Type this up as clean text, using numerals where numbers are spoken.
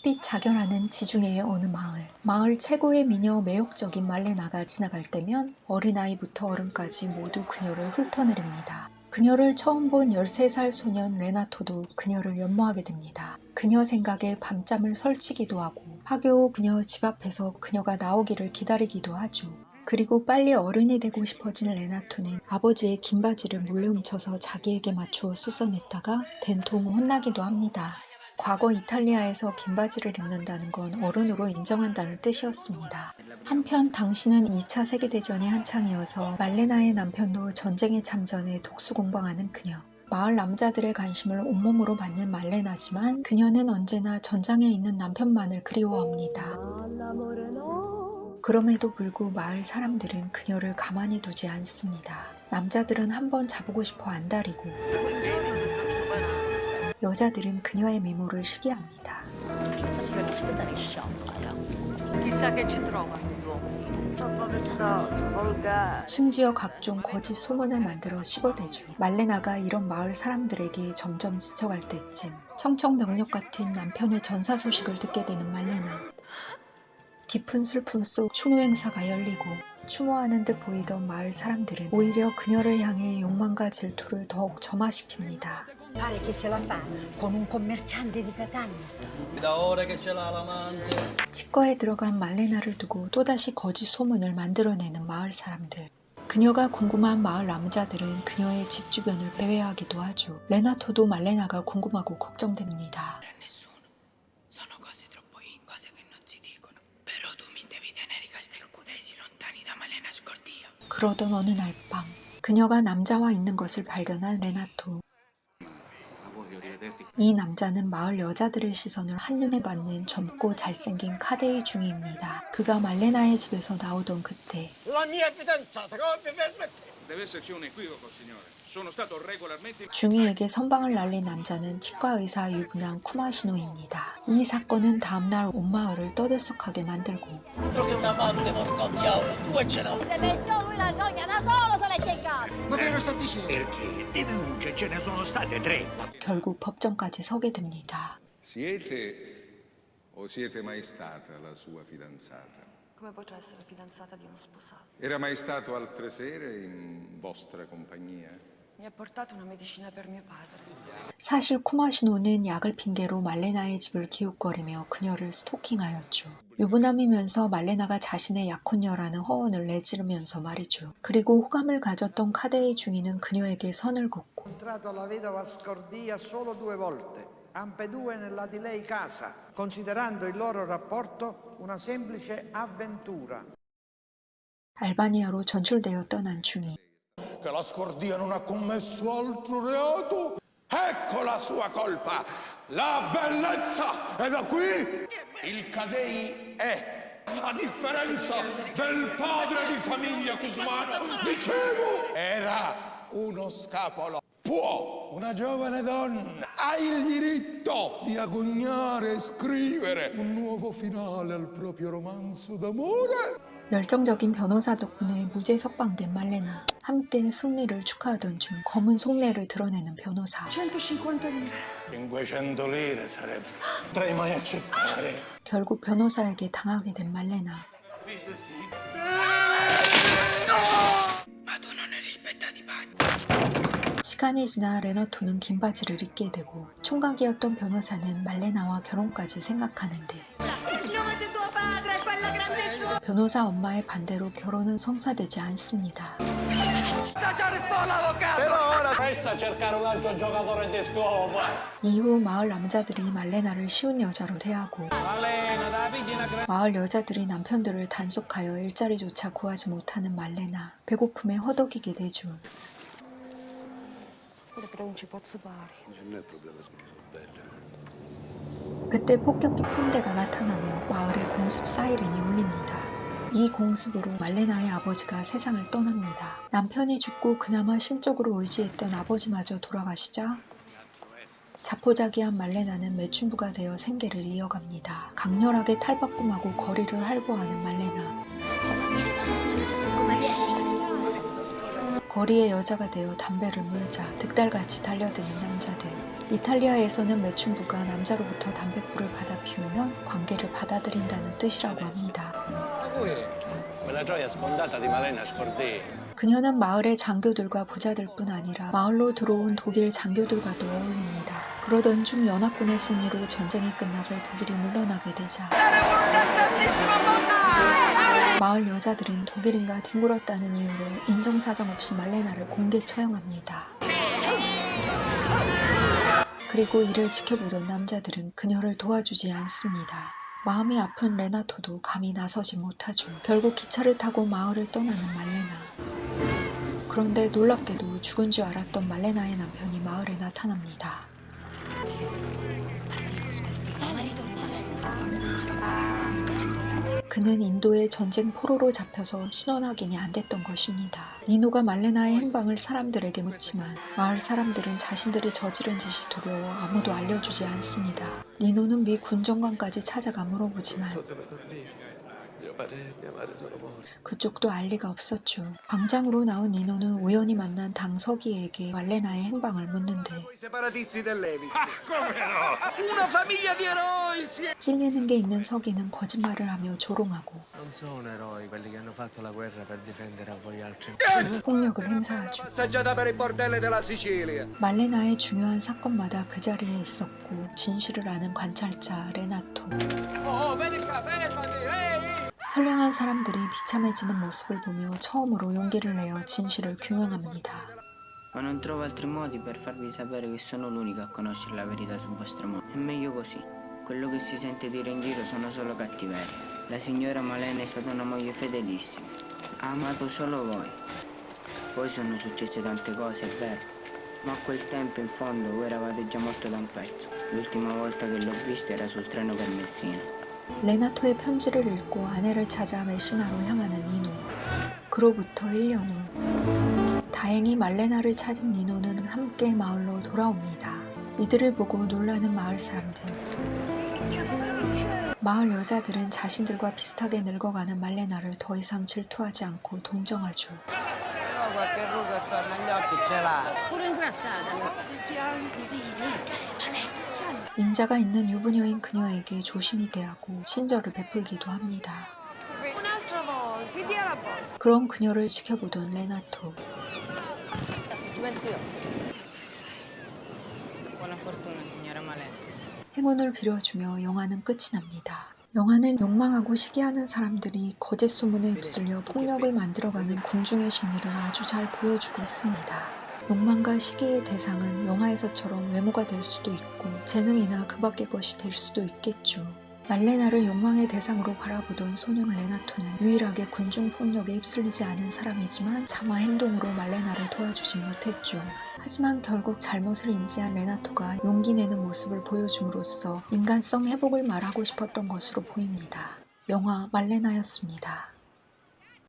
햇빛 자결하는 지중해의 어느 마을 최고의 미녀 매혹적인 말레나가 지나갈 때면 어린아이부터 어른까지 모두 그녀를 훑어내립니다. 그녀를 처음 본 13살 소년 레나토도 그녀를 연모하게 됩니다. 그녀 생각에 밤잠을 설치기도 하고 학교 후 그녀 집 앞에서 그녀가 나오기를 기다리기도 하죠. 그리고 빨리 어른이 되고 싶어진 레나토는 아버지의 긴 바지를 몰래 훔쳐서 자기에게 맞추어 쑤써냈다가 된통 혼나기도 합니다. 과거 이탈리아에서 긴 바지를 입는다는 건 어른으로 인정한다는 뜻이었습니다. 한편 당시는 2차 세계대전이 한창이어서 말레나의 남편도 전쟁에 참전해 독수공방하는 그녀. 마을 남자들의 관심을 온몸으로 받는 말레나지만 그녀는 언제나 전장에 있는 남편만을 그리워합니다. 그럼에도 불구하고 마을 사람들은 그녀를 가만히 두지 않습니다. 남자들은 한번 잡고 싶어 안달이고 여자들은 그녀의 미모를 시기합니다. 심지어 각종 거짓 소문을 만들어 씹어대죠. 말레나가 이런 마을 사람들에게 점점 지쳐갈 때쯤 청천벽력 같은 남편의 전사 소식을 듣게 되는 말레나. 깊은 슬픔 속 추모 행사가 열리고 추모하는 듯 보이던 마을 사람들은 오히려 그녀를 향해 욕망과 질투를 더욱 점화시킵니다. 치과에 들어간 말레나를 두고 또다시 거짓 소문을 만들어내는 마을 사람들. 그녀가 궁금한 마을 남자들은 그녀의 집 주변을 배회하기도 하죠. 레나토도 말레나가 궁금하고 걱정됩니다. 그러던 어느 날 밤 그녀가 남자와 있는 것을 발견한 레나토. 이 남자는 마을 여자들의 시선을 한눈에 받는 젊고 잘생긴 카데이 중이입니다. 그가 말레나의 집에서 나오던 그때 중이에게 선방을 날린 남자는 치과 의사 유부남 쿠마시노입니다. 이 사건은 다음날 온 마을을 떠들썩하게 만들고 결국 법정까지 서게 됩니다. Siete o siete mai stata la sua fidanzata? Come potrà essere fidanzata di uno sposato? Era mai stato altre sere in vostra compagnia? Mi ha portato una medicina per mio padre. 사실 쿠마시노는 약을 핑계로 말레나의 집을 기웃거리며 그녀를 스토킹하였죠. 유부남이면서 말레나가 자신의 약혼녀라는 허언을 내지르면서 말이죠. 그리고 호감을 가졌던 카데이 중이는 그녀에게 선을 긋고 ambedue nella di lei casa, considerando il loro rapporto una semplice avventura. 알바니아로 전출되어 떠난 중이 Che la Scordia non ha commesso altro reato. Ecco la sua colpa, la bellezza. E da qui il Cadei è, a differenza del padre di famiglia Cusmano, dicevo, era uno scapolo. Può, una giovane donna, ha il diritto di agognare e scrivere un nuovo finale al proprio romanzo d'amore. 열정적인 변호사 덕분에 무죄 석방된 말레나. 함께 승리를 축하하던 중 검은 속내를 드러내는 변호사. 150 lire. 500 lire sarebbe. Potrei mai accettare. 결국 변호사에게 당하게 된 말레나. 시간이 지나 레너토는 긴 바지를 입게 되고 총각이었던 변호사는 말레나와 결혼까지 생각하는데 변호사 엄마의 반대로 결혼은 성사되지 않습니다. 이후 마을 남자들이 말레나를 쉬운 여자로 대하고 마을 여자들이 남편들을 단속하여 일자리조차 구하지 못하는 말레나. 배고픔에 허덕이게 되죠. 그때 폭격기 편대가 나타나며 마을에 공습 사이렌이 울립니다. 이 공습으로 말레나의 아버지가 세상을 떠납니다. 남편이 죽고 그나마 심적으로 의지했던 아버지마저 돌아가시자 자포자기한 말레나는 매춘부가 되어 생계를 이어갑니다. 강렬하게 탈바꿈하고 거리를 활보하는 말레나. 거리의 여자가 되어 담배를 물자 득달같이 달려드는 남자들. 이탈리아에서는 매춘부가 남자로부터 담뱃불을 받아 피우면 관계를 받아들인다는 뜻이라고 합니다. Quella gioia sfondata di Malena Scordi. 그녀는 마을의 장교들과 부자들뿐 아니라 마을로 들어온 독일 장교들과도 어울립니다. 그러던 중 연합군의 승리로 전쟁이 끝나서 독일이 물러나게 되자 마을 여자들은 독일인과 뒹굴었다는 이유로 인정사정 없이 말레나를 공개 처형합니다. 그리고 이를 지켜보던 남자들은 그녀를 도와주지 않습니다. 마음이 아픈 레나토도 감히 나서지 못하죠. 결국 기차를 타고 마을을 떠나는 말레나. 그런데 놀랍게도 죽은 줄 알았던 말레나의 남편이 마을에 나타납니다. 그는 인도의 전쟁 포로로 잡혀서 신원 확인이 안 됐던 것입니다. 니노가 말레나의 행방을 사람들에게 묻지만 마을 사람들은 자신들이 저지른 짓이 두려워 아무도 알려주지 않습니다. 니노는 미 군정관까지 찾아가 물어보지만 그쪽도 알 리가 없었죠. 광장으로 나온 니노는 우연히 만난 당서기에게 말레나의 행방을 묻는데 찔리는 게 있는 서기는 거짓말을 하며 조롱하고 폭력을 행사하죠. 말레나의 중요한 사건마다 그 자리에 있었고 진실을 아는 관찰자 레나토. 선량한 사람들이 비참해지는 모습을 보며 처음으로 용기를 내어 진실을 규명합니다. Ma non trovo altri modi per farvi sapere che sono l'unico a conoscere la verità sul vostro mondo. È meglio così. Quello che si sente dire in giro sono solo cattiverie. La signora Malena è stata una moglie fedelissima. Ha amato solo voi. Poi sono successe tante cose, è vero. Ma a quel tempo, in fondo, voi eravate già morto da un pezzo. L'ultima volta che l'ho visto era sul treno per Messina. 레나토의 편지를 읽고 아내를 찾아 메시나로 향하는 니노. 그로부터 1년 후 다행히 말레나를 찾은 니노는 함께 마을로 돌아옵니다. 이들을 보고 놀라는 마을 사람들. 마을 여자들은 자신들과 비슷하게 늙어가는 말레나를 더 이상 질투하지 않고 동정하죠. 임자가 있는 유부녀인 그녀에게 조심히 대하고 친절을 베풀기도 합니다. 그런 그녀를 지켜보던 레나토. Buona fortuna, signora Malena. 행운을 빌어주며 영화는 끝이 납니다. 영화는 욕망하고 시기하는 사람들이 거짓 소문에 휩쓸려 폭력을 만들어가는 군중의 심리를 아주 잘 보여주고 있습니다. 욕망과 시기의 대상은 영화에서처럼 외모가 될 수도 있고 재능이나 그 밖의 것이 될 수도 있겠죠. 말레나를 욕망의 대상으로 바라보던 소년 레나토는 유일하게 군중 폭력에 휩쓸리지 않은 사람이지만 차마 행동으로 말레나를 도와주지 못했죠. 하지만 결국 잘못을 인지한 레나토가 용기 내는 모습을 보여줌으로써 인간성 회복을 말하고 싶었던 것으로 보입니다. 영화 말레나였습니다.